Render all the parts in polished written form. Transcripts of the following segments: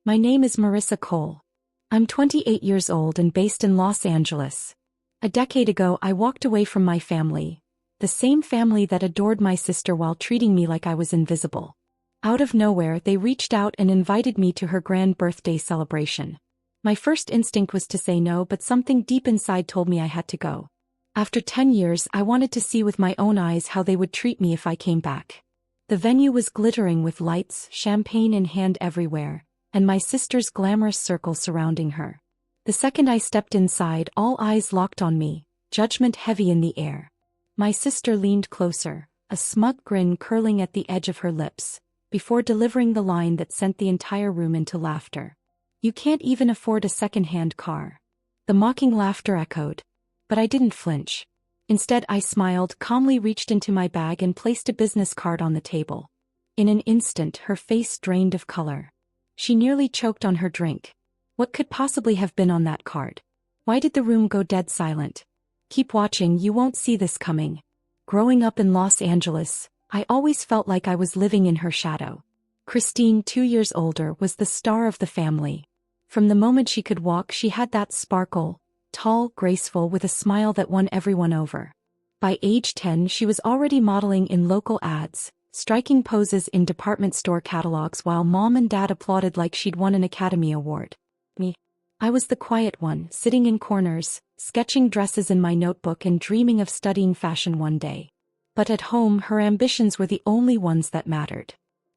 My name is Marissa Cole. I'm 28 years old and based in Los Angeles. A decade ago I walked away from my family, the same family that adored my sister while treating me like I was invisible. Out of nowhere they reached out and invited me to her grand birthday celebration. My first instinct was to say no, but something deep inside told me I had to go. After 10 years I wanted to see with my own eyes how they would treat me if I came back. The venue was glittering with lights, champagne in hand everywhere, and my sister's glamorous circle surrounding her. The second I stepped inside, all eyes locked on me, judgment heavy in the air. My sister leaned closer, a smug grin curling at the edge of her lips, before delivering the line that sent the entire room into laughter. "You can't even afford a second-hand car." The mocking laughter echoed. But I didn't flinch. Instead I smiled, calmly reached into my bag and placed a business card on the table. In an instant her face drained of color. She nearly choked on her drink. What could possibly have been on that card? Why did the room go dead silent? "Keep watching, you won't see this coming." Growing up in Los Angeles, I always felt like I was living in her shadow. Christine, 2 years older, was the star of the family. From the moment she could walk she had that sparkle, tall, graceful, with a smile that won everyone over. By age 10 she was already modeling in local ads, striking poses in department store catalogs while mom and dad applauded like she'd won an Academy Award. Me. I was the quiet one, sitting in corners, sketching dresses in my notebook and dreaming of studying fashion one day. But at home her ambitions were the only ones that mattered.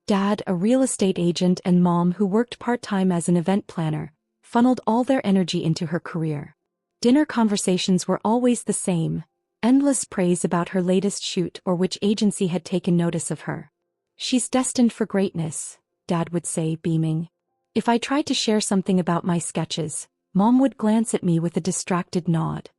Dad, a real estate agent, and mom, who worked part-time as an event planner, funneled all their energy into her career. Dinner conversations were always the same. Endless praise about her latest shoot or which agency had taken notice of her. "She's destined for greatness," Dad would say, beaming. If I tried to share something about my sketches, Mom would glance at me with a distracted nod.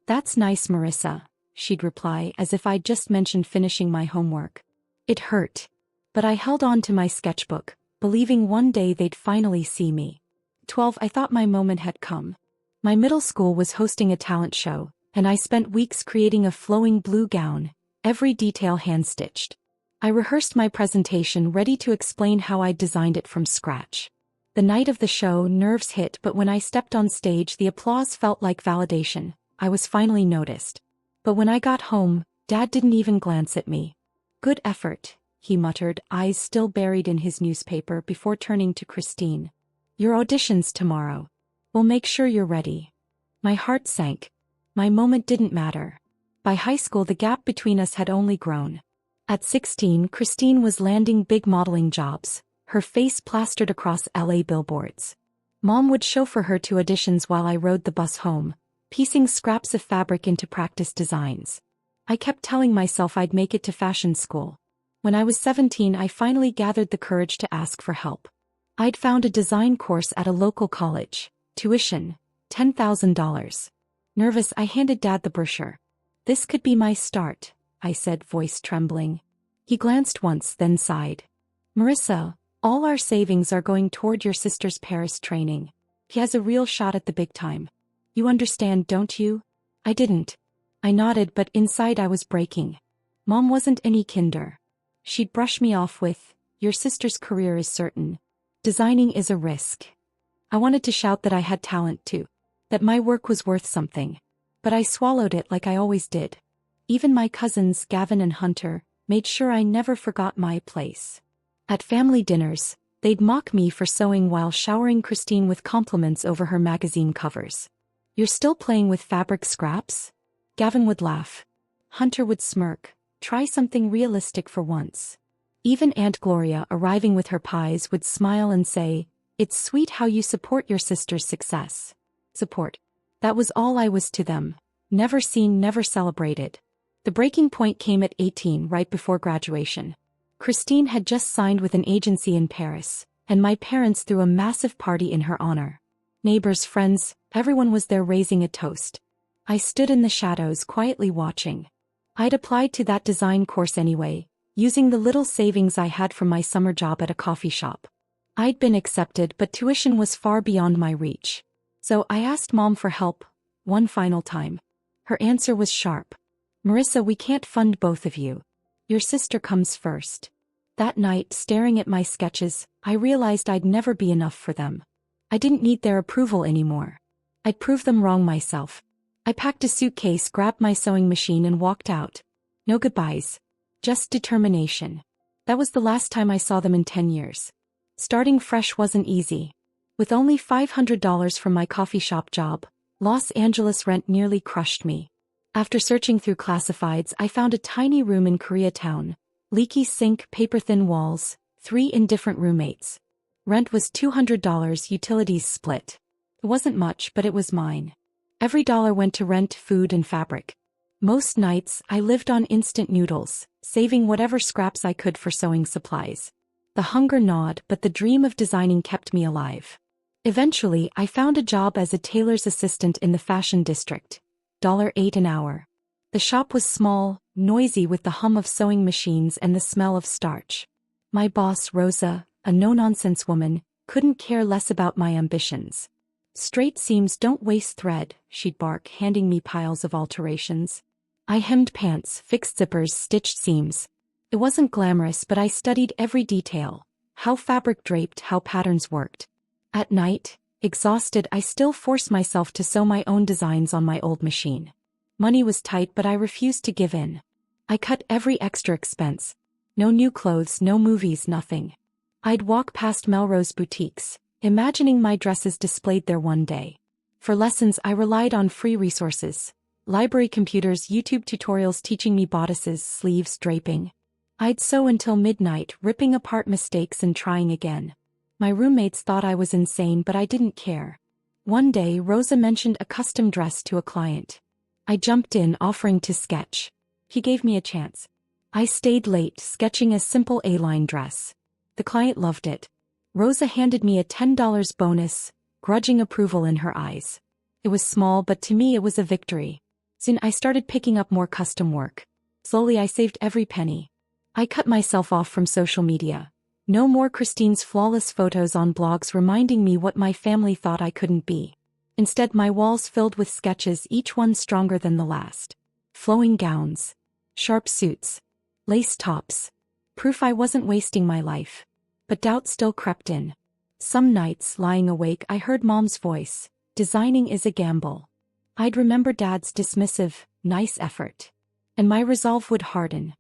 "That's nice, Marissa," she'd reply, as if I'd just mentioned finishing my homework. It hurt. But I held on to my sketchbook, believing one day they'd finally see me. 12 I thought my moment had come. My middle school was hosting a talent show, and I spent weeks creating a flowing blue gown, every detail hand-stitched. I rehearsed my presentation, ready to explain how I'd designed it from scratch. The night of the show, nerves hit, but when I stepped on stage the applause felt like validation. I was finally noticed. But when I got home, Dad didn't even glance at me. "Good effort," he muttered, eyes still buried in his newspaper, before turning to Christine. "Your audition's tomorrow. We'll make sure you're ready." My heart sank. My moment didn't matter. By high school the gap between us had only grown. At 16, Christine was landing big modeling jobs, her face plastered across LA billboards. Mom would chauffeur her to auditions while I rode the bus home, piecing scraps of fabric into practice designs. I kept telling myself I'd make it to fashion school. When I was 17 I finally gathered the courage to ask for help. I'd found a design course at a local college. Tuition, $10,000. Nervous, I handed Dad the brochure. "This could be my start," I said, voice trembling. He glanced once, then sighed. "Marissa, all our savings are going toward your sister's Paris training. He has a real shot at the big time. You understand, don't you?" I didn't. I nodded, but inside I was breaking. Mom wasn't any kinder. She'd brush me off with, "Your sister's career is certain. Designing is a risk." I wanted to shout that I had talent too, that my work was worth something. But I swallowed it like I always did. Even my cousins, Gavin and Hunter, made sure I never forgot my place. At family dinners, they'd mock me for sewing while showering Christine with compliments over her magazine covers. "You're still playing with fabric scraps?" Gavin would laugh. Hunter would smirk. "Try something realistic for once." Even Aunt Gloria, arriving with her pies, would smile and say, "It's sweet how you support your sister's success." Support. That was all I was to them. Never seen, never celebrated. The breaking point came at 18, right before graduation. Christine had just signed with an agency in Paris, and my parents threw a massive party in her honor. Neighbors, friends, everyone was there raising a toast. I stood in the shadows, quietly watching. I'd applied to that design course anyway, using the little savings I had from my summer job at a coffee shop. I'd been accepted, but tuition was far beyond my reach. So I asked Mom for help, one final time. Her answer was sharp. "Marissa, we can't fund both of you. Your sister comes first." That night, staring at my sketches, I realized I'd never be enough for them. I didn't need their approval anymore. I'd prove them wrong myself. I packed a suitcase, grabbed my sewing machine and walked out. No goodbyes. Just determination. That was the last time I saw them in 10 years. Starting fresh wasn't easy. With only $500 from my coffee shop job, Los Angeles rent nearly crushed me. After searching through classifieds, I found a tiny room in Koreatown. Leaky sink, paper-thin walls, 3 indifferent roommates. Rent was $200, utilities split. It wasn't much, but it was mine. Every dollar went to rent, food, and fabric. Most nights, I lived on instant noodles, saving whatever scraps I could for sewing supplies. The hunger gnawed, but the dream of designing kept me alive. Eventually, I found a job as a tailor's assistant in the fashion district. $8 an hour. The shop was small, noisy with the hum of sewing machines and the smell of starch. My boss, Rosa, a no-nonsense woman, couldn't care less about my ambitions. Straight seams don't waste thread, she'd bark, handing me piles of alterations. I hemmed pants, fixed zippers, stitched seams. It wasn't glamorous, but I studied every detail. How fabric draped, how patterns worked. At night, exhausted, I still forced myself to sew my own designs on my old machine. Money was tight, but I refused to give in. I cut every extra expense. No new clothes, no movies, nothing. I'd walk past Melrose boutiques, imagining my dresses displayed there one day. For lessons, I relied on free resources. Library computers, YouTube tutorials teaching me bodices, sleeves, draping. I'd sew until midnight, ripping apart mistakes and trying again. My roommates thought I was insane, but I didn't care. One day, Rosa mentioned a custom dress to a client. I jumped in, offering to sketch. He gave me a chance. I stayed late, sketching a simple A-line dress. The client loved it. Rosa handed me a $10 bonus, grudging approval in her eyes. It was small, but to me it was a victory. Soon I started picking up more custom work. Slowly I saved every penny. I cut myself off from social media. No more Christine's flawless photos on blogs reminding me what my family thought I couldn't be. Instead, my walls filled with sketches, each one stronger than the last. Flowing gowns. Sharp suits. Lace tops. Proof I wasn't wasting my life. But doubt still crept in. Some nights, lying awake, I heard Mom's voice. Designing is a gamble. I'd remember Dad's dismissive, nice effort. And my resolve would harden.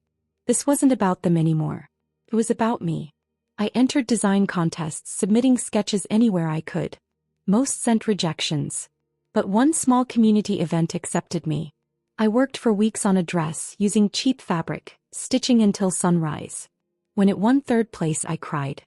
This wasn't about them anymore. It was about me. I entered design contests, submitting sketches anywhere I could. Most sent rejections. But one small community event accepted me. I worked for weeks on a dress, using cheap fabric, stitching until sunrise. When it won third place, I cried.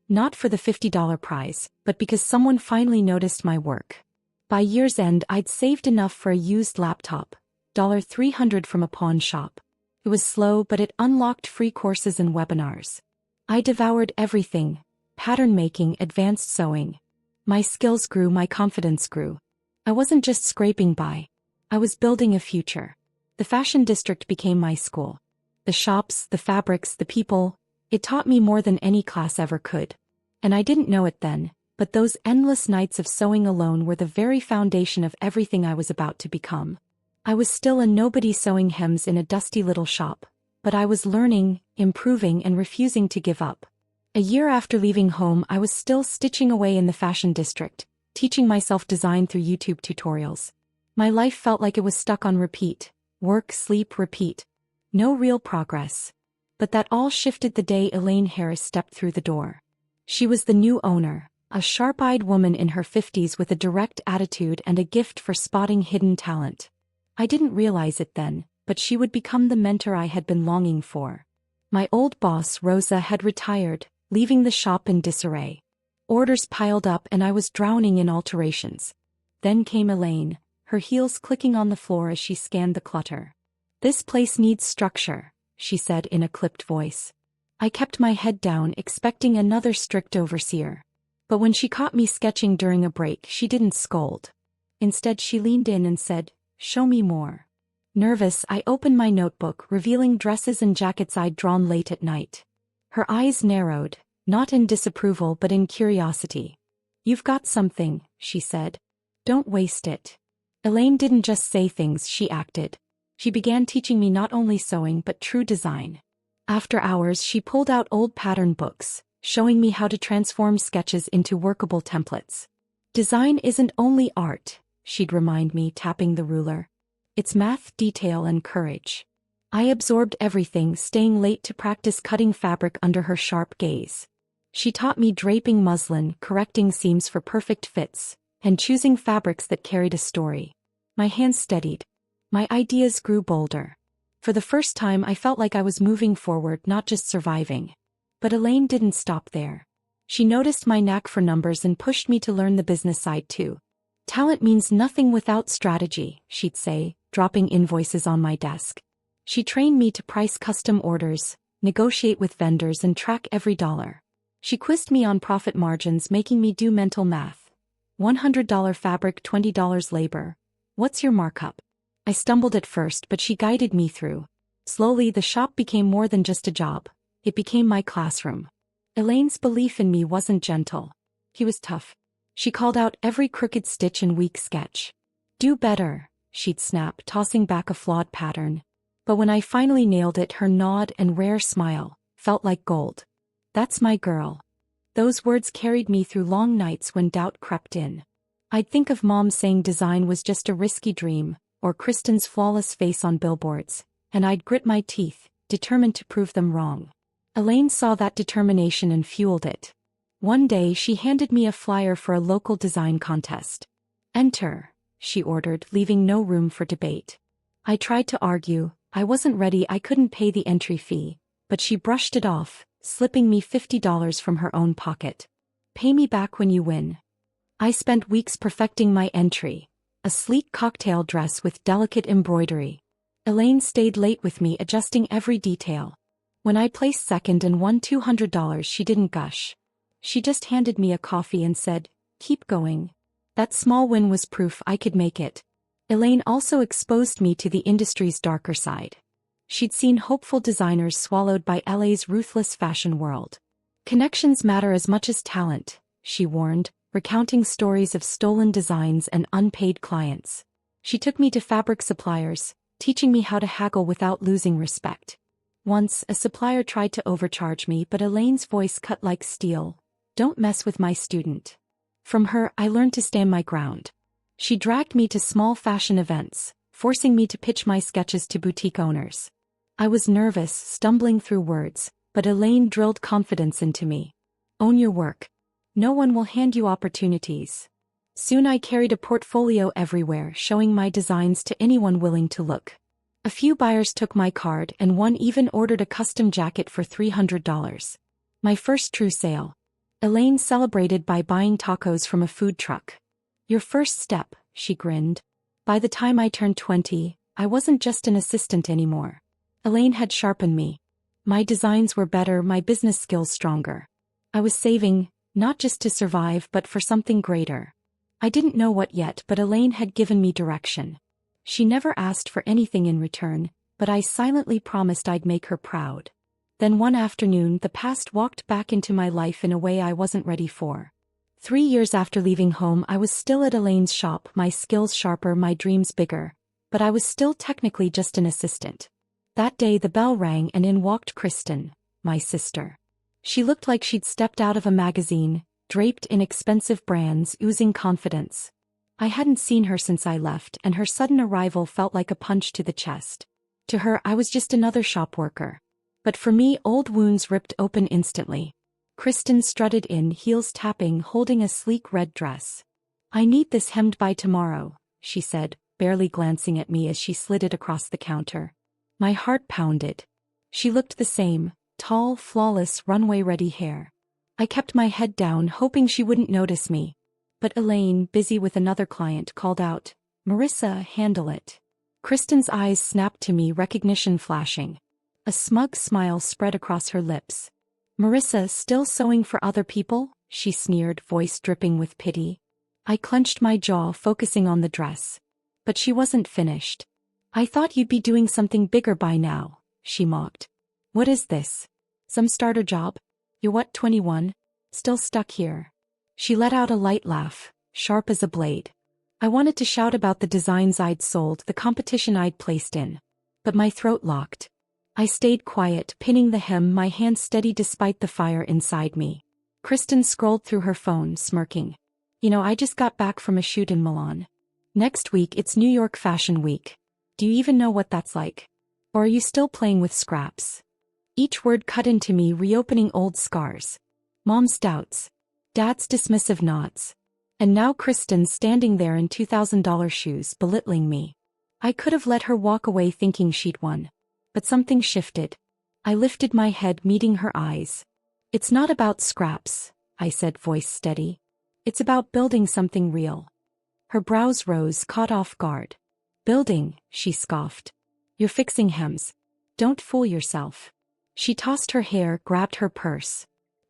Not for the $50 prize, but because someone finally noticed my work. By year's end, I'd saved enough for a used laptop, $300 from a pawn shop. It was slow, but it unlocked free courses and webinars. I devoured everything: pattern making, advanced sewing. My skills grew, my confidence grew. I wasn't just scraping by. I was building a future. The fashion district became my school. The shops, the fabrics, the people, it taught me more than any class ever could. And I didn't know it then, but those endless nights of sewing alone were the very foundation of everything I was about to become. I was still a nobody sewing hems in a dusty little shop, but I was learning, improving, and refusing to give up. A year after leaving home, I was still stitching away in the fashion district, teaching myself design through YouTube tutorials. My life felt like it was stuck on repeat. Work, sleep, repeat. No real progress. But that all shifted the day Elaine Harris stepped through the door. She was the new owner, a sharp-eyed woman in her 50s with a direct attitude and a gift for spotting hidden talent. I didn't realize it then, but she would become the mentor I had been longing for. My old boss, Rosa, had retired, leaving the shop in disarray. Orders piled up and I was drowning in alterations. Then came Elaine, her heels clicking on the floor as she scanned the clutter. "This place needs structure," she said in a clipped voice. I kept my head down, expecting another strict overseer. But when she caught me sketching during a break, she didn't scold. Instead, she leaned in and said, "Show me more." Nervous, I opened my notebook, revealing dresses and jackets I'd drawn late at night. Her eyes narrowed, not in disapproval but in curiosity. "You've got something," she said. "Don't waste it." Elaine didn't just say things, she acted. She began teaching me not only sewing but true design. After hours, she pulled out old pattern books, showing me how to transform sketches into workable templates. Design isn't only art, she'd remind me, tapping the ruler. It's math, detail, and courage. I absorbed everything, staying late to practice cutting fabric under her sharp gaze. She taught me draping muslin, correcting seams for perfect fits, and choosing fabrics that carried a story. My hands steadied. My ideas grew bolder. For the first time, I felt like I was moving forward, not just surviving. But Elaine didn't stop there. She noticed my knack for numbers and pushed me to learn the business side too. Talent means nothing without strategy, she'd say, dropping invoices on my desk. She trained me to price custom orders, negotiate with vendors, and track every dollar. She quizzed me on profit margins, making me do mental math. $100 fabric, $20 labor. What's your markup? I stumbled at first, but she guided me through. Slowly, the shop became more than just a job. It became my classroom. Elaine's belief in me wasn't gentle. He was tough. She called out every crooked stitch and weak sketch. Do better, she'd snap, tossing back a flawed pattern. But when I finally nailed it, her nod and rare smile felt like gold. That's my girl. Those words carried me through long nights when doubt crept in. I'd think of Mom saying design was just a risky dream, or Kristen's flawless face on billboards, and I'd grit my teeth, determined to prove them wrong. Elaine saw that determination and fueled it. One day she handed me a flyer for a local design contest. Enter, she ordered, leaving no room for debate. I tried to argue. I wasn't ready, I couldn't pay the entry fee, but she brushed it off, slipping me $50 from her own pocket. Pay me back when you win. I spent weeks perfecting my entry, a sleek cocktail dress with delicate embroidery. Elaine stayed late with me, adjusting every detail. When I placed second and won $200, she didn't gush. She just handed me a coffee and said, "Keep going." That small win was proof I could make it. Elaine also exposed me to the industry's darker side. She'd seen hopeful designers swallowed by LA's ruthless fashion world. Connections matter as much as talent, she warned, recounting stories of stolen designs and unpaid clients. She took me to fabric suppliers, teaching me how to haggle without losing respect. Once, a supplier tried to overcharge me, but Elaine's voice cut like steel. "Don't mess with my student." From her, I learned to stand my ground. She dragged me to small fashion events, forcing me to pitch my sketches to boutique owners. I was nervous, stumbling through words, but Elaine drilled confidence into me. Own your work. No one will hand you opportunities. Soon I carried a portfolio everywhere, showing my designs to anyone willing to look. A few buyers took my card, and one even ordered a custom jacket for $300. My first true sale. Elaine celebrated by buying tacos from a food truck. Your first step, she grinned. By the time I turned 20, I wasn't just an assistant anymore. Elaine had sharpened me. My designs were better, my business skills stronger. I was saving, not just to survive but for something greater. I didn't know what yet, but Elaine had given me direction. She never asked for anything in return, but I silently promised I'd make her proud. Then one afternoon, the past walked back into my life in a way I wasn't ready for. 3 years after leaving home, I was still at Elaine's shop, my skills sharper, my dreams bigger, but I was still technically just an assistant. That day the bell rang and in walked Kristen, my sister. She looked like she'd stepped out of a magazine, draped in expensive brands, oozing confidence. I hadn't seen her since I left, and her sudden arrival felt like a punch to the chest. To her, I was just another shop worker. But for me, old wounds ripped open instantly. Kristen strutted in, heels tapping, holding a sleek red dress. "I need this hemmed by tomorrow," she said, barely glancing at me as she slid it across the counter. My heart pounded. She looked the same, tall, flawless, runway-ready hair. I kept my head down, hoping she wouldn't notice me. But Elaine, busy with another client, called out, "Marissa, handle it." Kristen's eyes snapped to me, recognition flashing. A smug smile spread across her lips. "Marissa, still sewing for other people?" she sneered, voice dripping with pity. I clenched my jaw, focusing on the dress. But she wasn't finished. "I thought you'd be doing something bigger by now," she mocked. "What is this? Some starter job? You're what, 21? Still stuck here?" She let out a light laugh, sharp as a blade. I wanted to shout about the designs I'd sold, the competition I'd placed in. But my throat locked. I stayed quiet, pinning the hem, my hand steady despite the fire inside me. Kristen scrolled through her phone, smirking. I just got back from a shoot in Milan. Next week it's New York Fashion Week. Do you even know what that's like? Or are you still playing with scraps? Each word cut into me, reopening old scars. Mom's doubts. Dad's dismissive nods. And now Kristen standing there in $2,000 shoes, belittling me. I could have let her walk away thinking she'd won. But something shifted. I lifted my head, meeting her eyes. It's not about scraps, I said, voice steady. It's about building something real. Her brows rose, caught off guard. Building, she scoffed. You're fixing hems. Don't fool yourself. She tossed her hair, grabbed her purse.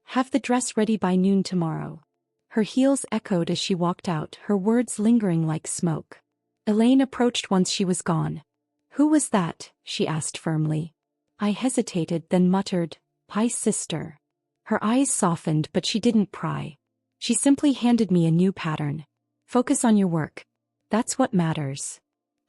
Have the dress ready by noon tomorrow. Her heels echoed as she walked out, her words lingering like smoke. Elaine approached once she was gone. Who was that? She asked firmly. I hesitated, then muttered, Pie's sister. Her eyes softened, but she didn't pry. She simply handed me a new pattern. Focus on your work. That's what matters.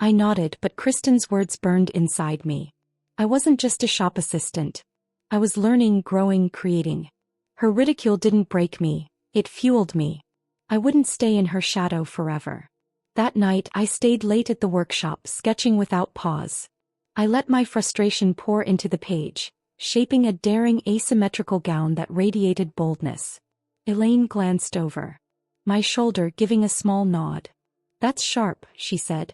I nodded, but Kristen's words burned inside me. I wasn't just a shop assistant. I was learning, growing, creating. Her ridicule didn't break me, it fueled me. I wouldn't stay in her shadow forever. That night I stayed late at the workshop, sketching without pause. I let my frustration pour into the page, shaping a daring asymmetrical gown that radiated boldness. Elaine glanced over my shoulder, giving a small nod. That's sharp, she said.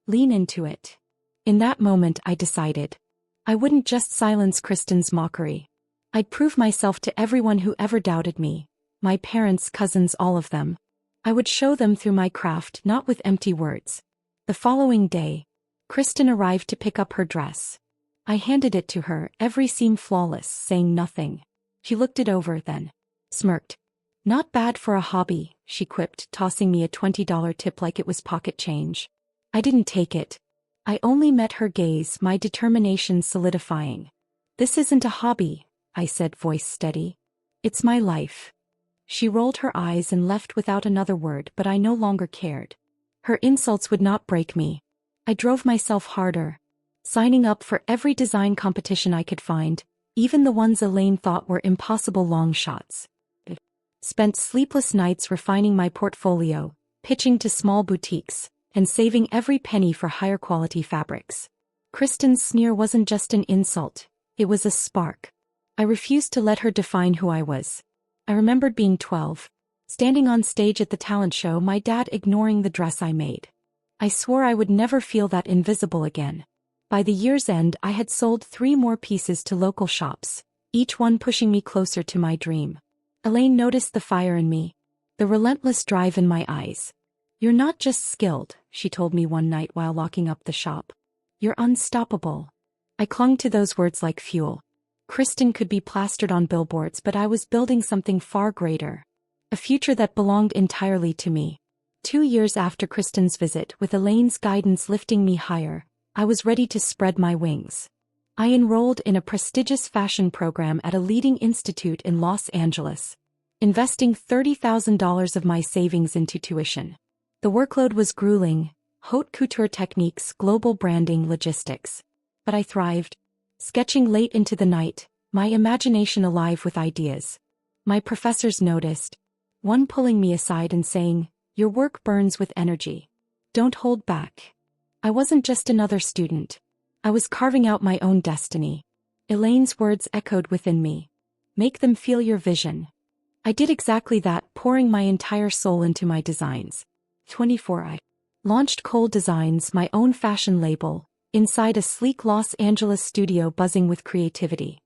Lean into it. In that moment I decided. I wouldn't just silence Kristen's mockery. I'd prove myself to everyone who ever doubted me. My parents, cousins, all of them. I would show them through my craft, not with empty words. The following day, Kristen arrived to pick up her dress. I handed it to her, every seam flawless, saying nothing. She looked it over, then smirked. Not bad for a hobby, she quipped, tossing me a $20 tip like it was pocket change. I didn't take it. I only met her gaze, my determination solidifying. This isn't a hobby, I said, voice steady. It's my life. She rolled her eyes and left without another word, but I no longer cared. Her insults would not break me. I drove myself harder, signing up for every design competition I could find, even the ones Elaine thought were impossible long shots. Spent sleepless nights refining my portfolio, pitching to small boutiques, and saving every penny for higher quality fabrics. Kristen's sneer wasn't just an insult, it was a spark. I refused to let her define who I was. I remembered being 12, standing on stage at the talent show, my dad ignoring the dress I made. I swore I would never feel that invisible again. By the year's end I had sold 3 more pieces to local shops, each one pushing me closer to my dream. Elaine noticed the fire in me, the relentless drive in my eyes. You're not just skilled, she told me one night while locking up the shop. You're unstoppable. I clung to those words like fuel. Kristen could be plastered on billboards, but I was building something far greater. A future that belonged entirely to me. 2 years after Kristen's visit, with Elaine's guidance lifting me higher, I was ready to spread my wings. I enrolled in a prestigious fashion program at a leading institute in Los Angeles, investing $30,000 of my savings into tuition. The workload was grueling, haute couture techniques, global branding, logistics. But I thrived. Sketching late into the night, my imagination alive with ideas. My professors noticed, one pulling me aside and saying, "Your work burns with energy. Don't hold back." I wasn't just another student. I was carving out my own destiny. Elaine's words echoed within me. Make them feel your vision. I did exactly that, pouring my entire soul into my designs. 24 I launched Cole Designs, my own fashion label, inside a sleek Los Angeles studio buzzing with creativity.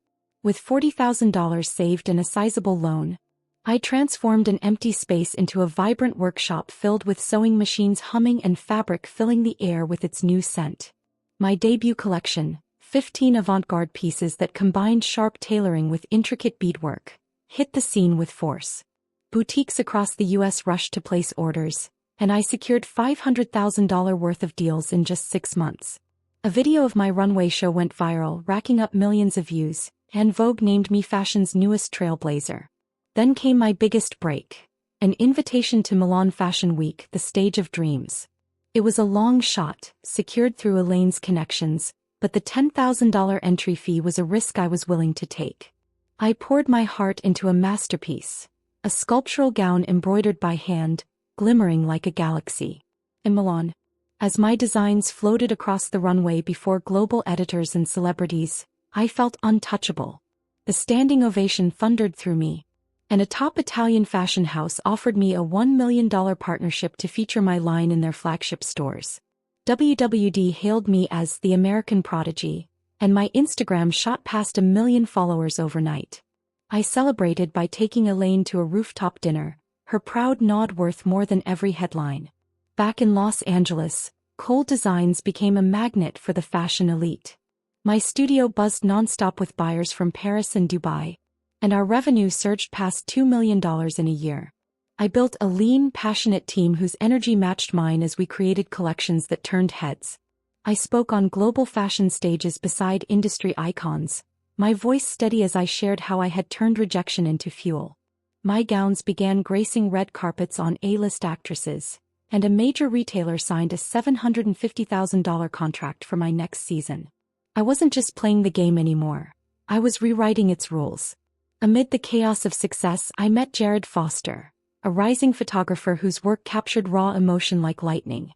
With $40,000 saved and a sizable loan, I transformed an empty space into a vibrant workshop filled with sewing machines humming and fabric filling the air with its new scent. My debut collection, 15 avant-garde pieces that combined sharp tailoring with intricate beadwork, hit the scene with force. Boutiques across the U.S. rushed to place orders, and I secured $500,000 worth of deals in just 6 months. A video of my runway show went viral, racking up millions of views, and Vogue named me fashion's newest trailblazer. Then came my biggest break, an invitation to Milan Fashion Week, the stage of dreams. It was a long shot, secured through Elaine's connections, but the $10,000 entry fee was a risk I was willing to take. I poured my heart into a masterpiece, a sculptural gown embroidered by hand, glimmering like a galaxy. In Milan, as my designs floated across the runway before global editors and celebrities, I felt untouchable. The standing ovation thundered through me, and a top Italian fashion house offered me a $1 million partnership to feature my line in their flagship stores. WWD hailed me as the American prodigy, and my Instagram shot past 1 million followers overnight. I celebrated by taking Elaine to a rooftop dinner, her proud nod worth more than every headline. Back in Los Angeles, Cole Designs became a magnet for the fashion elite. My studio buzzed nonstop with buyers from Paris and Dubai, and our revenue surged past $2 million in a year. I built a lean, passionate team whose energy matched mine as we created collections that turned heads. I spoke on global fashion stages beside industry icons, my voice steady as I shared how I had turned rejection into fuel. My gowns began gracing red carpets on A-list actresses, and a major retailer signed a $750,000 contract for my next season. I wasn't just playing the game anymore. I was rewriting its rules. Amid the chaos of success, I met Jared Foster, a rising photographer whose work captured raw emotion like lightning.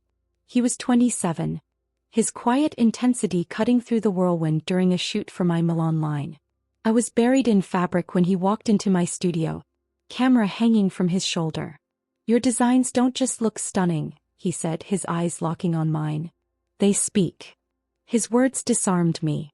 He was 27, his quiet intensity cutting through the whirlwind during a shoot for my Milan line. I was buried in fabric when he walked into my studio, camera hanging from his shoulder. "Your designs don't just look stunning," he said, his eyes locking on mine. "They speak." His words disarmed me.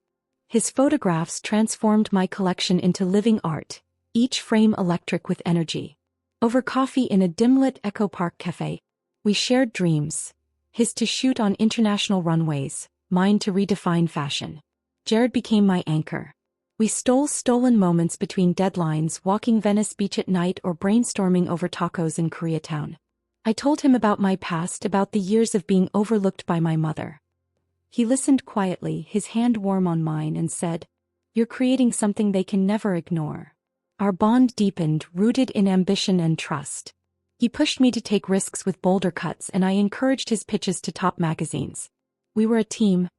His photographs transformed my collection into living art, each frame electric with energy. Over coffee in a dim-lit Echo Park cafe, we shared dreams, his to shoot on international runways, mine to redefine fashion. Jared became my anchor. We stole stolen moments between deadlines, walking Venice Beach at night or brainstorming over tacos in Koreatown. I told him about my past, about the years of being overlooked by my mother. He listened quietly, his hand warm on mine, and said, "You're creating something they can never ignore." Our bond deepened, rooted in ambition and trust. He pushed me to take risks with bolder cuts, and I encouraged his pitches to top magazines. We were a team,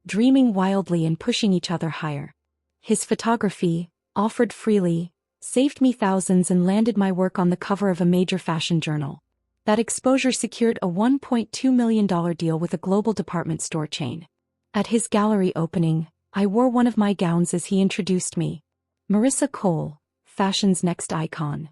dreaming wildly and pushing each other higher. His photography, offered freely, saved me thousands and landed my work on the cover of a major fashion journal. That exposure secured a $1.2 million deal with a global department store chain. At his gallery opening, I wore one of my gowns as he introduced me. Marissa Cole, fashion's next icon.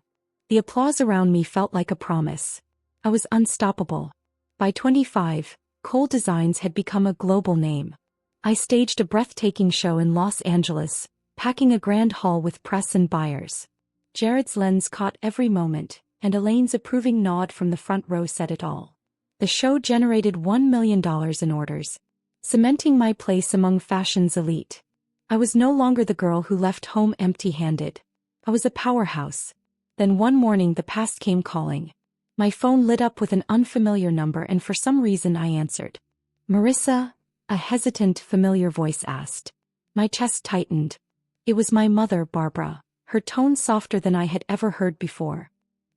The applause around me felt like a promise. I was unstoppable. By 25, Cole Designs had become a global name. I staged a breathtaking show in Los Angeles, packing a grand hall with press and buyers. Jared's lens caught every moment, and Elaine's approving nod from the front row said it all. The show generated $1 million in orders, cementing my place among fashion's elite. I was no longer the girl who left home empty-handed. I was a powerhouse. Then one morning the past came calling. My phone lit up with an unfamiliar number, and for some reason I answered. "Marissa?" a hesitant, familiar voice asked. My chest tightened. It was my mother, Barbara, her tone softer than I had ever heard before.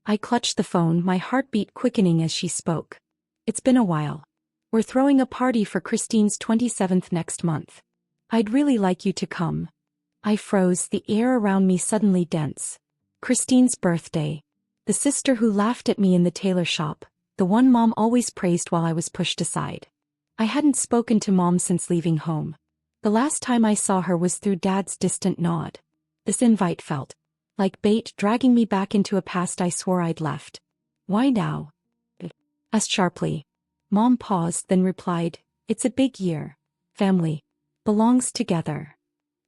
I clutched the phone, my heartbeat quickening as she spoke. "It's been a while. We're throwing a party for Christine's 27th next month. I'd really like you to come." I froze, the air around me suddenly dense. Christine's birthday. The sister who laughed at me in the tailor shop, the one Mom always praised while I was pushed aside. I hadn't spoken to Mom since leaving home. The last time I saw her was through Dad's distant nod. This invite felt like bait, dragging me back into a past I swore I'd left. "Why now?" asked sharply. Mom paused, then replied, "It's a big year. Family belongs together."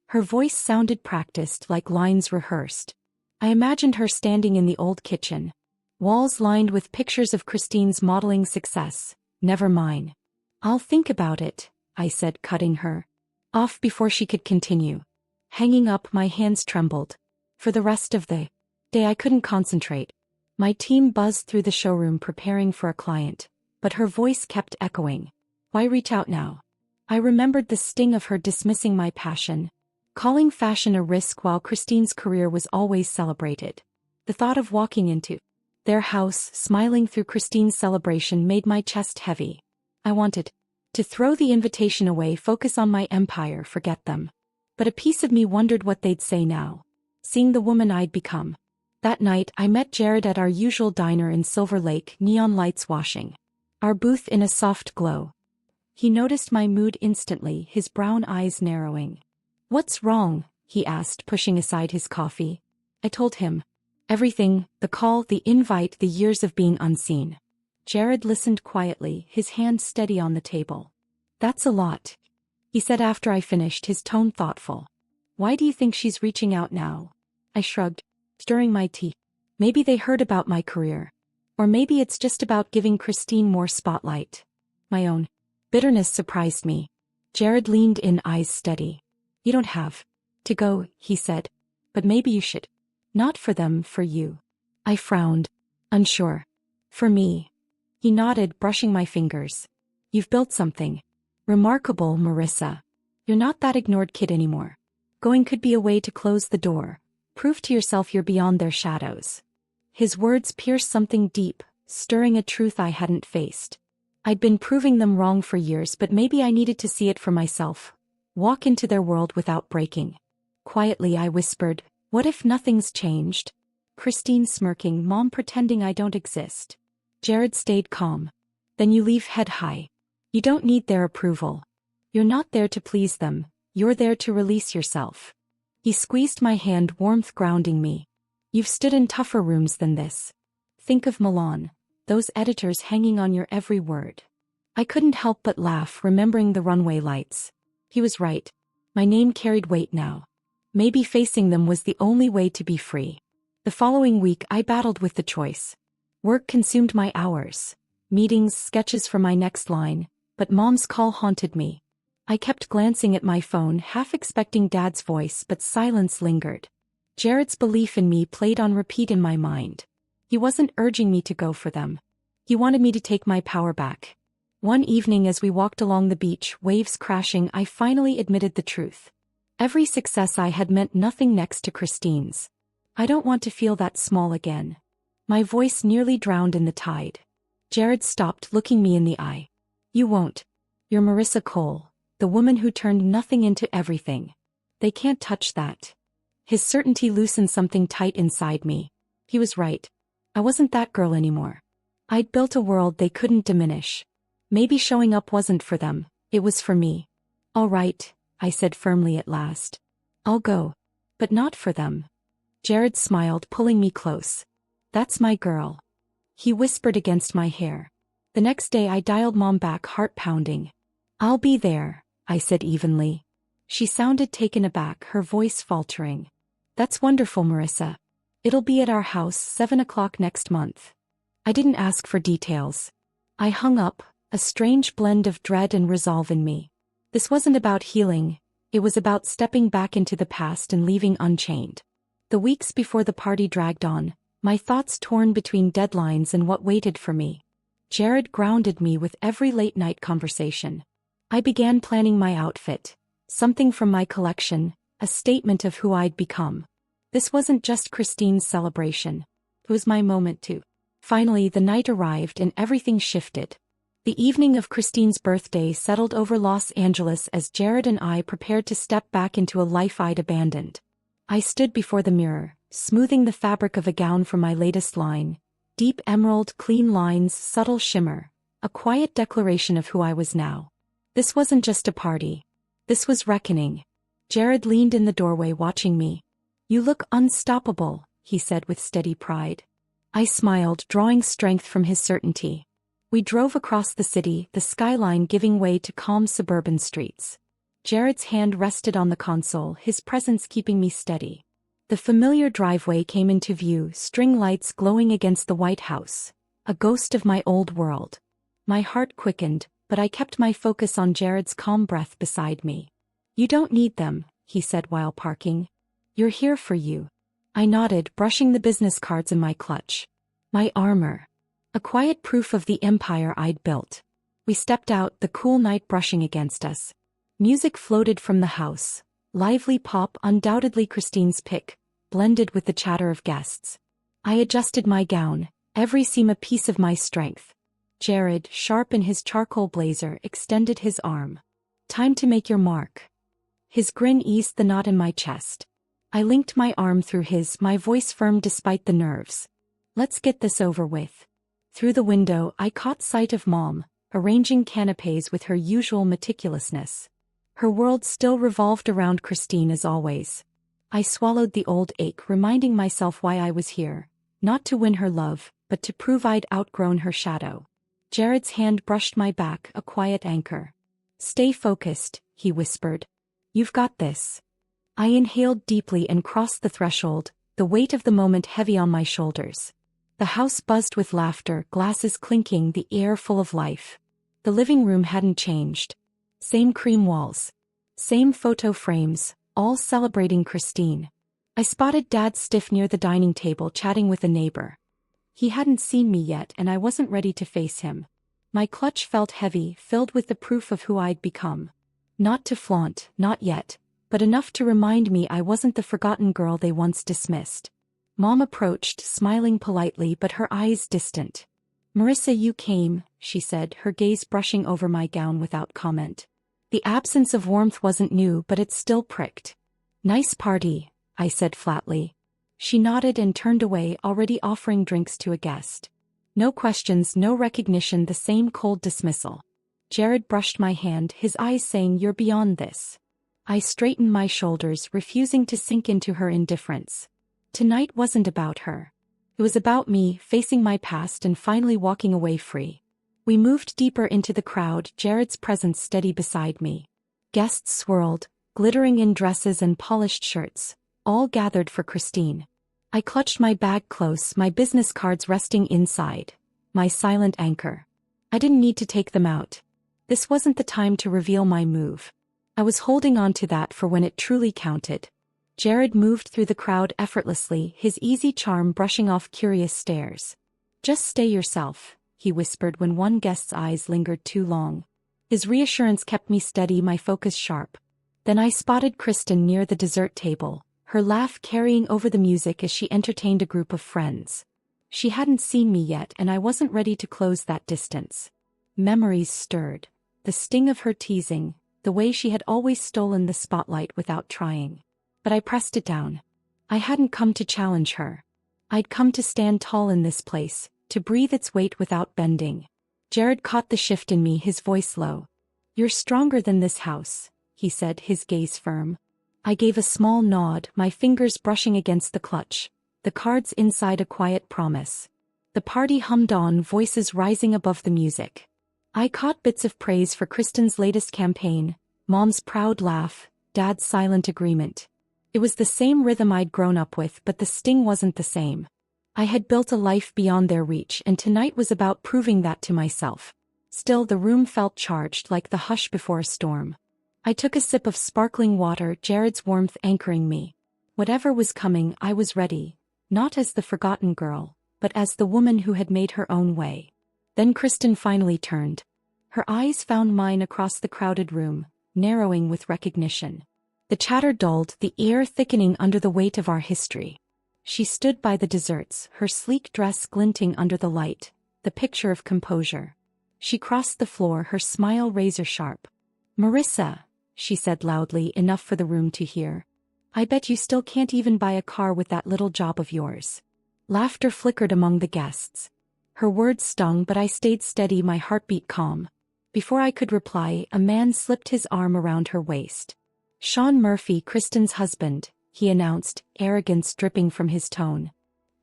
Her voice sounded practiced, like lines rehearsed. I imagined her standing in the old kitchen, walls lined with pictures of Christine's modeling success, never mine. "I'll think about it," I said, cutting her off before she could continue. Hanging up, my hands trembled. For the rest of the day I couldn't concentrate. My team buzzed through the showroom preparing for a client, but her voice kept echoing. "Why reach out now?" I remembered the sting of her dismissing my passion, calling fashion a risk while Christine's career was always celebrated. The thought of walking into their house, smiling through Christine's celebration, made my chest heavy. I wanted To throw the invitation away, focus on my empire, forget them. But a piece of me wondered what they'd say now, seeing the woman I'd become. That night, I met Jared at our usual diner in Silver Lake, neon lights washing our booth in a soft glow. He noticed my mood instantly, his brown eyes narrowing. "What's wrong?" he asked, pushing aside his coffee. I told him. Everything, the call, the invite, the years of being unseen. Jared listened quietly, his hand steady on the table. "That's a lot," he said after I finished, his tone thoughtful. "Why do you think she's reaching out now?" I shrugged, stirring my tea. Maybe they heard about my career. Or maybe it's just about giving Christine more spotlight. My own bitterness surprised me. Jared leaned in, eyes steady. "You don't have to go," he said. "But maybe you should." "Not for them, for you." I frowned, unsure. "For me." He nodded, brushing my fingers. "You've built something remarkable, Marissa. You're not that ignored kid anymore. Going could be a way to close the door. Prove to yourself you're beyond their shadows." His words pierced something deep, stirring a truth I hadn't faced. I'd been proving them wrong for years, but maybe I needed to see it for myself. Walk into their world without breaking. Quietly I whispered, "What if nothing's changed?" Christine smirking, Mom pretending I don't exist. Jared stayed calm. "Then you leave head high. You don't need their approval. You're not there to please them, you're there to release yourself." He squeezed my hand, warmth grounding me. "You've stood in tougher rooms than this. Think of Milan, those editors hanging on your every word." I couldn't help but laugh, remembering the runway lights. He was right. My name carried weight now. Maybe facing them was the only way to be free. The following week I battled with the choice. Work consumed my hours. Meetings, sketches for my next line, but Mom's call haunted me. I kept glancing at my phone, half expecting Dad's voice, but silence lingered. Jared's belief in me played on repeat in my mind. He wasn't urging me to go for them. He wanted me to take my power back. One evening as we walked along the beach, waves crashing, I finally admitted the truth. Every success I had meant nothing next to Christine's. "I don't want to feel that small again." My voice nearly drowned in the tide. Jared stopped, looking me in the eye. "You won't. You're Marissa Cole, the woman who turned nothing into everything. They can't touch that." His certainty loosened something tight inside me. He was right. I wasn't that girl anymore. I'd built a world they couldn't diminish. Maybe showing up wasn't for them, it was for me. "All right," I said firmly at last. "I'll go. But not for them." Jared smiled, pulling me close. "That's my girl." He whispered against my hair. The next day I dialed Mom back, heart pounding. "I'll be there," I said evenly. She sounded taken aback, her voice faltering. "That's wonderful, Marissa. It'll be at our house, 7 o'clock next month." I didn't ask for details. I hung up, a strange blend of dread and resolve in me. This wasn't about healing, it was about stepping back into the past and leaving unchained. The weeks before the party dragged on, my thoughts torn between deadlines and what waited for me. Jared grounded me with every late-night conversation. I began planning my outfit, something from my collection, a statement of who I'd become. This wasn't just Christine's celebration. It was my moment too. Finally, the night arrived and everything shifted. The evening of Christine's birthday settled over Los Angeles as Jared and I prepared to step back into a life I'd abandoned. I stood before the mirror, smoothing the fabric of a gown for my latest line. Deep emerald, clean lines, subtle shimmer. A quiet declaration of who I was now. This wasn't just a party. This was reckoning. Jared leaned in the doorway watching me. "You look unstoppable," he said with steady pride. I smiled, drawing strength from his certainty. We drove across the city, the skyline giving way to calm suburban streets. Jared's hand rested on the console, his presence keeping me steady. The familiar driveway came into view, string lights glowing against the White House, a ghost of my old world. My heart quickened, but I kept my focus on Jared's calm breath beside me. "You don't need them," he said while parking. "You're here for you." I nodded, brushing the business cards in my clutch. My armor. A quiet proof of the empire I'd built. We stepped out, the cool night brushing against us. Music floated from the house. Lively pop, undoubtedly Christine's pick, blended with the chatter of guests. I adjusted my gown, every seam a piece of my strength. Jared, sharp in his charcoal blazer, extended his arm. "Time to make your mark." His grin eased the knot in my chest. I linked my arm through his, my voice firm despite the nerves. "Let's get this over with." Through the window, I caught sight of Mom, arranging canapes with her usual meticulousness. Her world still revolved around Christine as always. I swallowed the old ache, reminding myself why I was here. Not to win her love, but to prove I'd outgrown her shadow. Jared's hand brushed my back, a quiet anchor. "Stay focused," he whispered. "You've got this." I inhaled deeply and crossed the threshold, the weight of the moment heavy on my shoulders. The house buzzed with laughter, glasses clinking, the air full of life. The living room hadn't changed. Same cream walls. Same photo frames, all celebrating Christine. I spotted Dad stiff near the dining table chatting with a neighbor. He hadn't seen me yet and I wasn't ready to face him. My clutch felt heavy, filled with the proof of who I'd become. Not to flaunt, not yet, but enough to remind me I wasn't the forgotten girl they once dismissed. Mom approached, smiling politely but her eyes distant. "Marissa, you came," she said, her gaze brushing over my gown without comment. The absence of warmth wasn't new but it still pricked. "Nice party," I said flatly. She nodded and turned away, already offering drinks to a guest. No questions, no recognition, the same cold dismissal. Jared brushed my hand, his eyes saying, "You're beyond this." I straightened my shoulders, refusing to sink into her indifference. Tonight wasn't about her. It was about me, facing my past and finally walking away free. We moved deeper into the crowd, Jared's presence steady beside me. Guests swirled, glittering in dresses and polished shirts, all gathered for Christine. I clutched my bag close, my business cards resting inside. My silent anchor. I didn't need to take them out. This wasn't the time to reveal my move. I was holding on to that for when it truly counted. Jared moved through the crowd effortlessly, his easy charm brushing off curious stares. "Just stay yourself," he whispered when one guest's eyes lingered too long. His reassurance kept me steady, my focus sharp. Then I spotted Kristen near the dessert table, her laugh carrying over the music as she entertained a group of friends. She hadn't seen me yet and I wasn't ready to close that distance. Memories stirred. The sting of her teasing, the way she had always stolen the spotlight without trying. But I pressed it down. I hadn't come to challenge her. I'd come to stand tall in this place, to breathe its weight without bending. Jared caught the shift in me, his voice low. "You're stronger than this house," he said, his gaze firm. I gave a small nod, my fingers brushing against the clutch, the cards inside a quiet promise. The party hummed on, voices rising above the music. I caught bits of praise for Kristen's latest campaign, Mom's proud laugh, Dad's silent agreement. It was the same rhythm I'd grown up with, but the sting wasn't the same. I had built a life beyond their reach, and tonight was about proving that to myself. Still, the room felt charged, like the hush before a storm. I took a sip of sparkling water, Jared's warmth anchoring me. Whatever was coming, I was ready, not as the forgotten girl, but as the woman who had made her own way. Then Kristen finally turned. Her eyes found mine across the crowded room, narrowing with recognition. The chatter dulled, the air thickening under the weight of our history. She stood by the desserts, her sleek dress glinting under the light, the picture of composure. She crossed the floor, her smile razor-sharp. "Marissa," she said loudly, enough for the room to hear. "I bet you still can't even buy a car with that little job of yours." Laughter flickered among the guests. Her words stung, but I stayed steady, my heartbeat calm. Before I could reply, a man slipped his arm around her waist. "Sean Murphy, Kristen's husband," he announced, arrogance dripping from his tone.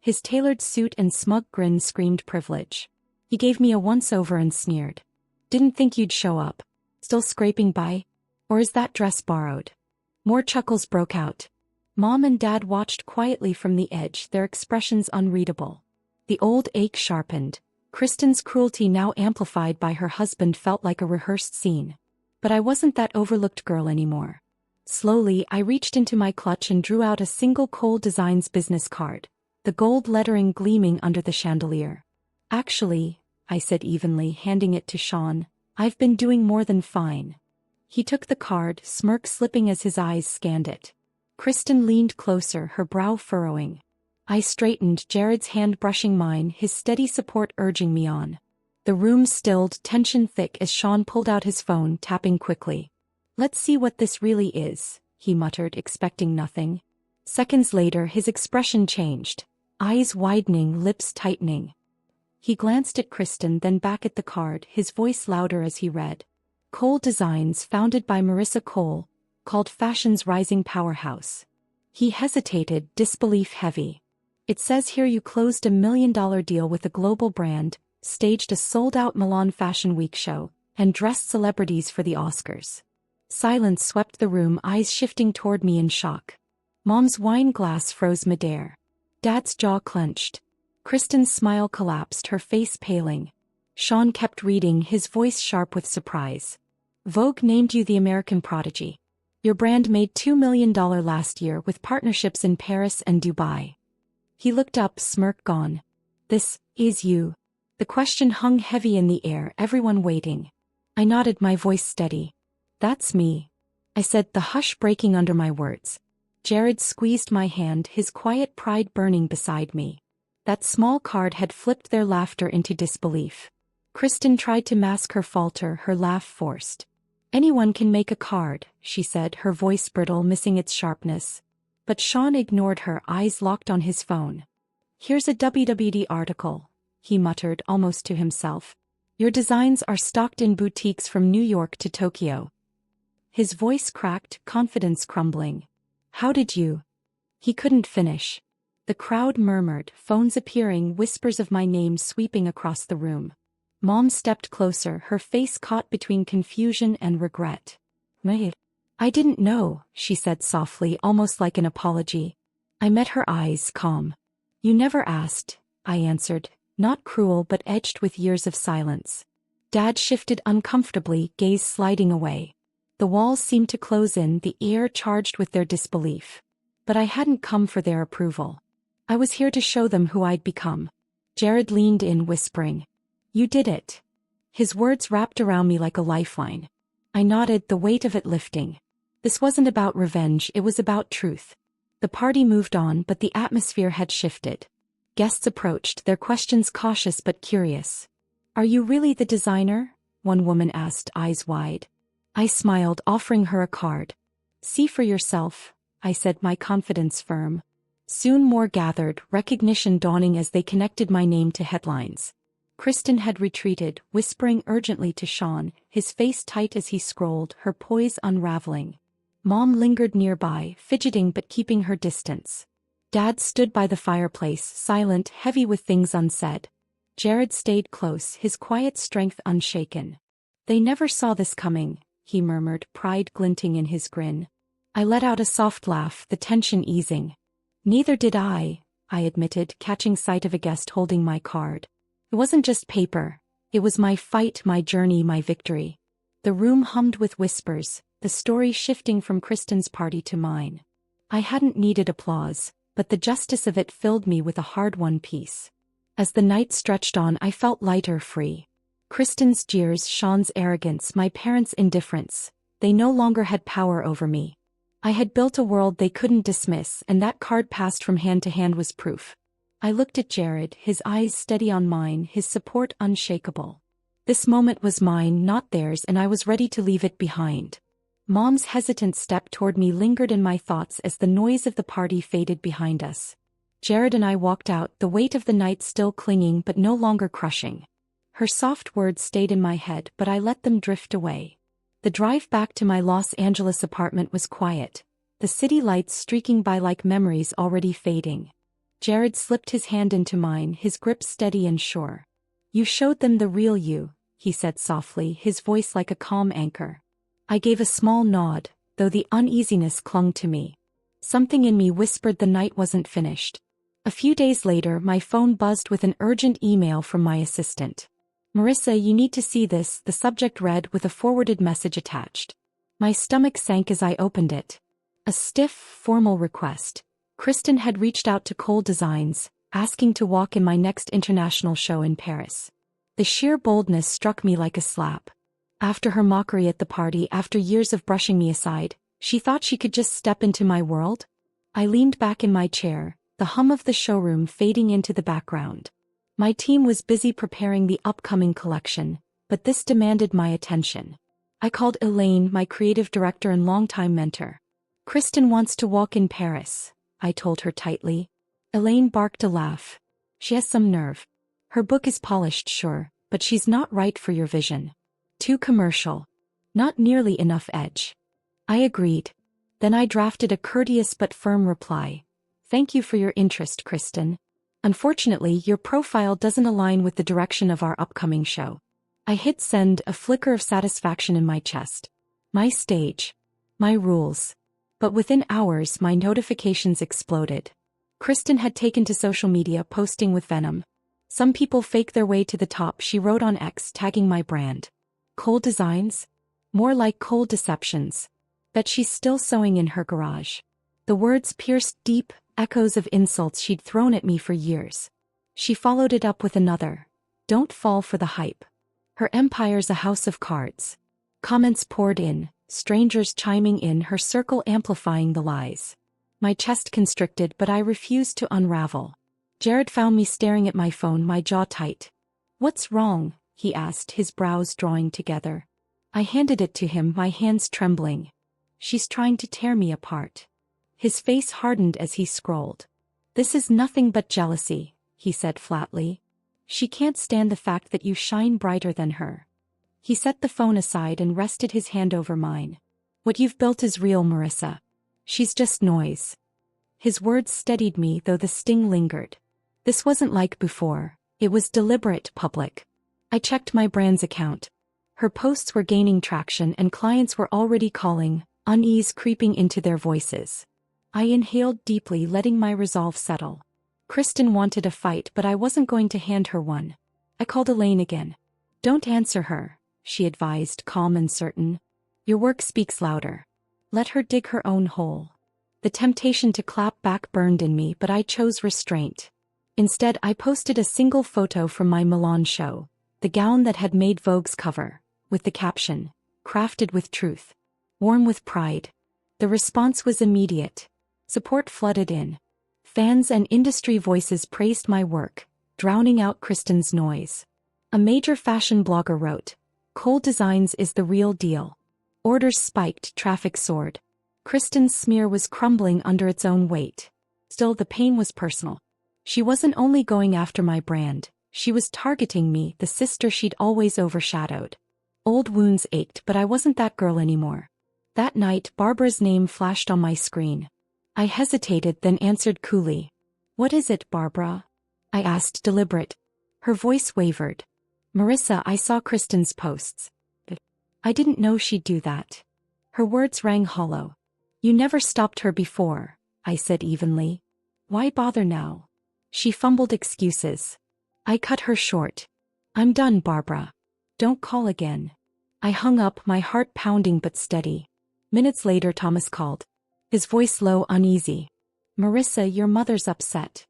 His tailored suit and smug grin screamed privilege. He gave me a once-over and sneered. "Didn't think you'd show up. Still scraping by? Or is that dress borrowed?" More chuckles broke out. Mom and Dad watched quietly from the edge, their expressions unreadable. The old ache sharpened. Kristen's cruelty, now amplified by her husband, felt like a rehearsed scene. But I wasn't that overlooked girl anymore. Slowly, I reached into my clutch and drew out a single Cole Designs business card, the gold lettering gleaming under the chandelier. "Actually," I said evenly, handing it to Sean, "I've been doing more than fine." He took the card, smirk slipping as his eyes scanned it. Kristen leaned closer, her brow furrowing. I straightened, Jared's hand brushing mine, his steady support urging me on. The room stilled, tension thick as Sean pulled out his phone, tapping quickly. "Let's see what this really is," he muttered, expecting nothing. Seconds later his expression changed. Eyes widening, lips tightening. He glanced at Kristen, then back at the card, his voice louder as he read. Cole Designs, founded by Marissa Cole, called fashion's rising powerhouse. He hesitated, disbelief heavy. "It says here you closed $1 million deal with a global brand, staged a sold-out Milan Fashion Week show, and dressed celebrities for the Oscars." Silence swept the room, eyes shifting toward me in shock. Mom's wine glass froze midair. Dad's jaw clenched. Kristen's smile collapsed, her face paling. Sean kept reading, his voice sharp with surprise. "Vogue named you the American prodigy. Your brand made $2 million last year with partnerships in Paris and Dubai." He looked up, smirk gone. "This is you?" The question hung heavy in the air, everyone waiting. I nodded, my voice steady. "That's me," I said, the hush breaking under my words. Jared squeezed my hand, his quiet pride burning beside me. That small card had flipped their laughter into disbelief. Kristen tried to mask her falter, her laugh forced. "Anyone can make a card," she said, her voice brittle, missing its sharpness. But Sean ignored her, eyes locked on his phone. "Here's a WWD article," he muttered, almost to himself. "Your designs are stocked in boutiques from New York to Tokyo." His voice cracked, confidence crumbling. "How did you—" He couldn't finish. The crowd murmured, phones appearing, whispers of my name sweeping across the room. Mom stepped closer, her face caught between confusion and regret. "Wait. I didn't know," she said softly, almost like an apology. I met her eyes, calm. "You never asked," I answered, not cruel but edged with years of silence. Dad shifted uncomfortably, gaze sliding away. The walls seemed to close in, the air charged with their disbelief. But I hadn't come for their approval. I was here to show them who I'd become. Jared leaned in, whispering, "You did it." His words wrapped around me like a lifeline. I nodded, the weight of it lifting. This wasn't about revenge, it was about truth. The party moved on, but the atmosphere had shifted. Guests approached, their questions cautious but curious. "Are you really the designer?" one woman asked, eyes wide. I smiled, offering her a card. "See for yourself," I said, my confidence firm. Soon more gathered, recognition dawning as they connected my name to headlines. Kristen had retreated, whispering urgently to Sean, his face tight as he scrolled, her poise unraveling. Mom lingered nearby, fidgeting but keeping her distance. Dad stood by the fireplace, silent, heavy with things unsaid. Jared stayed close, his quiet strength unshaken. "They never saw this coming," he murmured, pride glinting in his grin. I let out a soft laugh, the tension easing. "Neither did I admitted, catching sight of a guest holding my card. It wasn't just paper. It was my fight, my journey, my victory." The room hummed with whispers, the story shifting from Kristen's party to mine. I hadn't needed applause, but the justice of it filled me with a hard-won peace. As the night stretched on, I felt lighter, free. Kristen's jeers, Sean's arrogance, my parents' indifference, they no longer had power over me. I had built a world they couldn't dismiss, and that card passed from hand to hand was proof. I looked at Jared, his eyes steady on mine, his support unshakable. This moment was mine, not theirs, and I was ready to leave it behind. Mom's hesitant step toward me lingered in my thoughts as the noise of the party faded behind us. Jared and I walked out, the weight of the night still clinging but no longer crushing. Her soft words stayed in my head, but I let them drift away. The drive back to my Los Angeles apartment was quiet, the city lights streaking by like memories already fading. Jared slipped his hand into mine, his grip steady and sure. "You showed them the real you," he said softly, his voice like a calm anchor. I gave a small nod, though the uneasiness clung to me. Something in me whispered the night wasn't finished. A few days later, my phone buzzed with an urgent email from my assistant. "Marissa, you need to see this," the subject read with a forwarded message attached. My stomach sank as I opened it. A stiff, formal request. Kristen had reached out to Cole Designs, asking to walk in my next international show in Paris. The sheer boldness struck me like a slap. After her mockery at the party, after years of brushing me aside, she thought she could just step into my world? I leaned back in my chair, the hum of the showroom fading into the background. My team was busy preparing the upcoming collection, but this demanded my attention. I called Elaine, my creative director and longtime mentor. Kristen wants to walk in Paris, I told her tightly. Elaine barked a laugh. She has some nerve. Her book is polished, sure, but she's not right for your vision. Too commercial. Not nearly enough edge. I agreed. Then I drafted a courteous but firm reply. Thank you for your interest, Kristen. Unfortunately, your profile doesn't align with the direction of our upcoming show. I hit send, a flicker of satisfaction in my chest. My stage. My rules. But within hours, my notifications exploded. Kristen had taken to social media, posting with venom. Some people fake their way to the top, she wrote on X, tagging my brand. Cold designs? More like cold deceptions. Bet she's still sewing in her garage. The words pierced deep, echoes of insults she'd thrown at me for years. She followed it up with another. Don't fall for the hype. Her empire's a house of cards. Comments poured in, strangers chiming in, her circle amplifying the lies. My chest constricted, but I refused to unravel. Jared found me staring at my phone, my jaw tight. What's wrong? He asked, his brows drawing together. I handed it to him, my hands trembling. She's trying to tear me apart. His face hardened as he scrolled. This is nothing but jealousy, he said flatly. She can't stand the fact that you shine brighter than her. He set the phone aside and rested his hand over mine. What you've built is real, Marissa. She's just noise. His words steadied me, though the sting lingered. This wasn't like before. It was deliberate, public. I checked my brand's account. Her posts were gaining traction and clients were already calling, unease creeping into their voices. I inhaled deeply, letting my resolve settle. Kristen wanted a fight, but I wasn't going to hand her one. I called Elaine again. Don't answer her, she advised, calm and certain. Your work speaks louder. Let her dig her own hole. The temptation to clap back burned in me, but I chose restraint. Instead, I posted a single photo from my Milan show, the gown that had made Vogue's cover, with the caption, crafted with truth, worn with pride. The response was immediate. Support flooded in. Fans and industry voices praised my work, drowning out Kristen's noise. A major fashion blogger wrote, "Cold Designs is the real deal." Orders spiked, traffic soared. Kristen's smear was crumbling under its own weight. Still, the pain was personal. She wasn't only going after my brand, she was targeting me, the sister she'd always overshadowed. Old wounds ached, but I wasn't that girl anymore. That night, Barbara's name flashed on my screen. I hesitated, then answered coolly. What is it, Barbara? I asked, deliberate. Her voice wavered. Marissa, I saw Kristen's posts. I didn't know she'd do that. Her words rang hollow. You never stopped her before, I said evenly. Why bother now? She fumbled excuses. I cut her short. I'm done, Barbara. Don't call again. I hung up, my heart pounding but steady. Minutes later, Thomas called. His voice low, uneasy. Marissa, your mother's upset.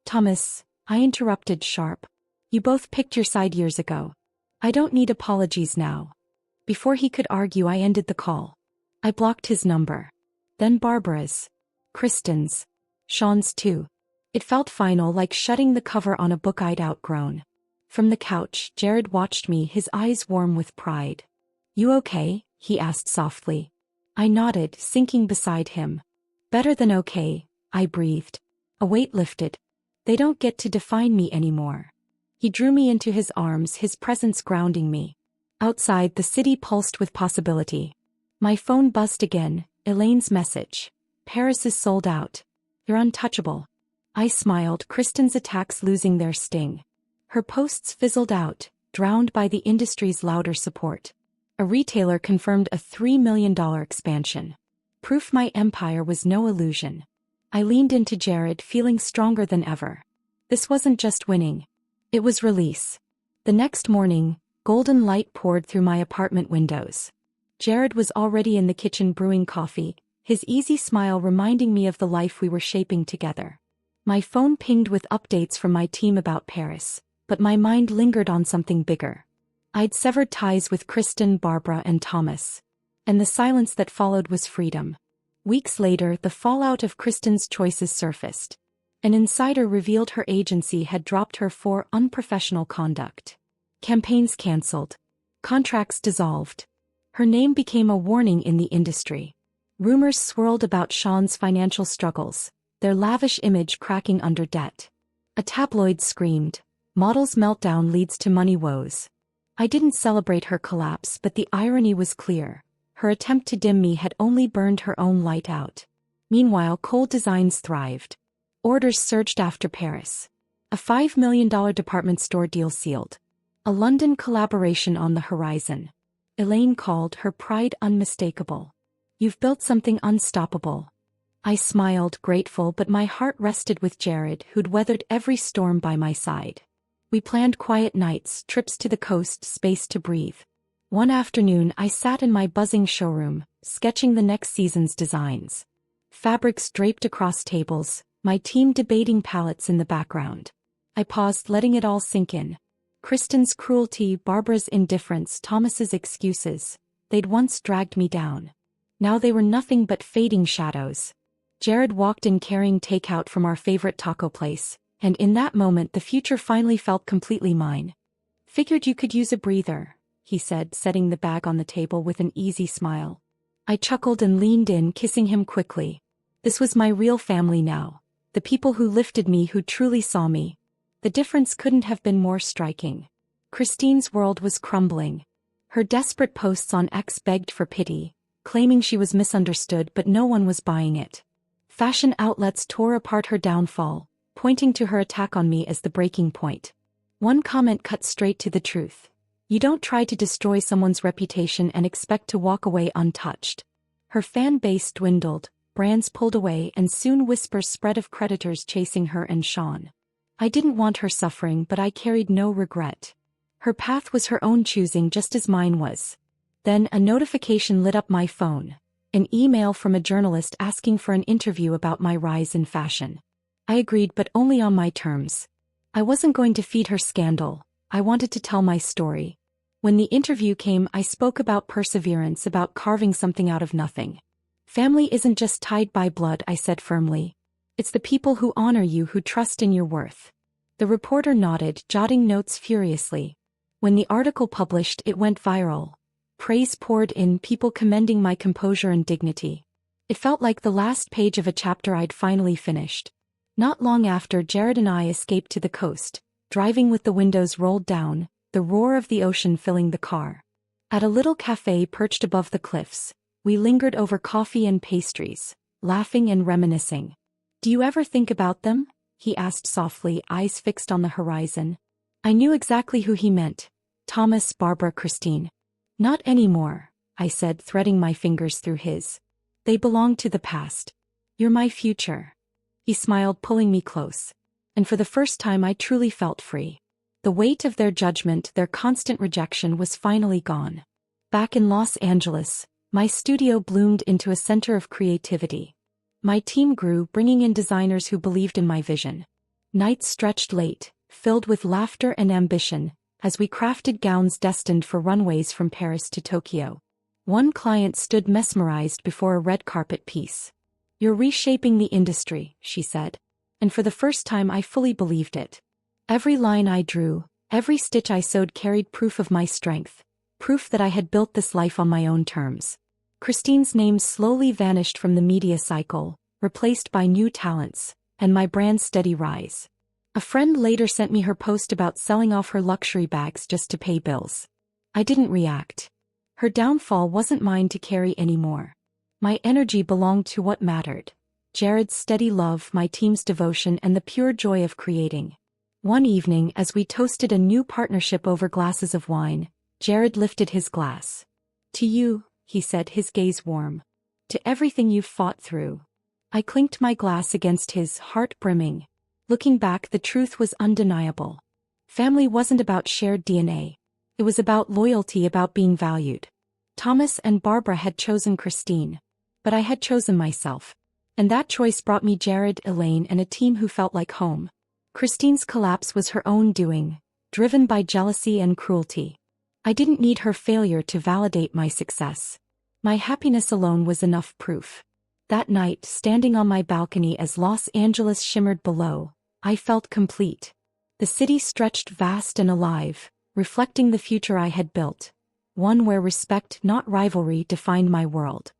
Thomas, I interrupted sharp. You both picked your side years ago. I don't need apologies now. Before he could argue, I ended the call. I blocked his number. Then Barbara's. Kristen's. Sean's too. It felt final, like shutting the cover on a book I'd outgrown. From the couch, Jared watched me, his eyes warm with pride. You okay? He asked softly. I nodded, sinking beside him. Better than okay, I breathed. A weight lifted. They don't get to define me anymore. He drew me into his arms, his presence grounding me. Outside, the city pulsed with possibility. My phone buzzed again, Elaine's message. Paris is sold out. You're untouchable. I smiled, Kristen's attacks losing their sting. Her posts fizzled out, drowned by the industry's louder support. A retailer confirmed a $3 million expansion. Proof my empire was no illusion. I leaned into Jared, feeling stronger than ever. This wasn't just winning. It was release. The next morning, golden light poured through my apartment windows. Jared was already in the kitchen brewing coffee, his easy smile reminding me of the life we were shaping together. My phone pinged with updates from my team about Paris, but my mind lingered on something bigger. I'd severed ties with Kristen, Barbara, and Thomas. And the silence that followed was freedom. Weeks later, the fallout of Kristen's choices surfaced. An insider revealed her agency had dropped her for unprofessional conduct. Campaigns cancelled. Contracts dissolved. Her name became a warning in the industry. Rumors swirled about Sean's financial struggles, their lavish image cracking under debt. A tabloid screamed, "Model's meltdown leads to money woes." I didn't celebrate her collapse, but the irony was clear. Her attempt to dim me had only burned her own light out. Meanwhile, Cole Designs thrived. Orders surged after Paris. A $5 million department store deal sealed. A London collaboration on the horizon. Elaine called her pride unmistakable. "You've built something unstoppable." I smiled, grateful, but my heart rested with Jared, who'd weathered every storm by my side. We planned quiet nights, trips to the coast, space to breathe. One afternoon I sat in my buzzing showroom, sketching the next season's designs. Fabrics draped across tables, my team debating palettes in the background. I paused, letting it all sink in. Kristen's cruelty, Barbara's indifference, Thomas's excuses. They'd once dragged me down. Now they were nothing but fading shadows. Jared walked in carrying takeout from our favorite taco place, and in that moment the future finally felt completely mine. "Figured you could use a breather," he said, setting the bag on the table with an easy smile. I chuckled and leaned in, kissing him quickly. This was my real family now. The people who lifted me, who truly saw me. The difference couldn't have been more striking. Christine's world was crumbling. Her desperate posts on X begged for pity, claiming she was misunderstood, but no one was buying it. Fashion outlets tore apart her downfall, pointing to her attack on me as the breaking point. One comment cut straight to the truth. You don't try to destroy someone's reputation and expect to walk away untouched. Her fan base dwindled, brands pulled away, and soon whispers spread of creditors chasing her and Sean. I didn't want her suffering, but I carried no regret. Her path was her own choosing, just as mine was. Then a notification lit up my phone. An email from a journalist asking for an interview about my rise in fashion. I agreed, but only on my terms. I wasn't going to feed her scandal. I wanted to tell my story. When the interview came, I spoke about perseverance, about carving something out of nothing. "Family isn't just tied by blood," I said firmly. "It's the people who honor you, who trust in your worth." The reporter nodded, jotting notes furiously. When the article published, it went viral. Praise poured in, people commending my composure and dignity. It felt like the last page of a chapter I'd finally finished. Not long after, Jared and I escaped to the coast, driving with the windows rolled down, the roar of the ocean filling the car. At a little cafe perched above the cliffs, we lingered over coffee and pastries, laughing and reminiscing. "Do you ever think about them?" he asked softly, eyes fixed on the horizon. I knew exactly who he meant. Thomas, Barbara, Christine. "Not anymore," I said, threading my fingers through his. "They belong to the past. You're my future." He smiled, pulling me close. And for the first time I truly felt free. The weight of their judgment, their constant rejection, was finally gone. Back in Los Angeles, my studio bloomed into a center of creativity. My team grew, bringing in designers who believed in my vision. Nights stretched late, filled with laughter and ambition, as we crafted gowns destined for runways from Paris to Tokyo. One client stood mesmerized before a red carpet piece. "You're reshaping the industry," she said. And for the first time I fully believed it. Every line I drew, every stitch I sewed carried proof of my strength, proof that I had built this life on my own terms. Christine's name slowly vanished from the media cycle, replaced by new talents, and my brand's steady rise. A friend later sent me her post about selling off her luxury bags just to pay bills. I didn't react. Her downfall wasn't mine to carry anymore. My energy belonged to what mattered. Jared's steady love, my team's devotion, and the pure joy of creating. One evening, as we toasted a new partnership over glasses of wine, Jared lifted his glass. "To you," he said, his gaze warm. "To everything you've fought through." I clinked my glass against his, heart brimming. Looking back, the truth was undeniable. Family wasn't about shared DNA. It was about loyalty, about being valued. Thomas and Barbara had chosen Christine. But I had chosen myself. And that choice brought me Jared, Elaine, and a team who felt like home. Christine's collapse was her own doing, driven by jealousy and cruelty. I didn't need her failure to validate my success. My happiness alone was enough proof. That night, standing on my balcony as Los Angeles shimmered below, I felt complete. The city stretched vast and alive, reflecting the future I had built. One where respect, not rivalry, defined my world.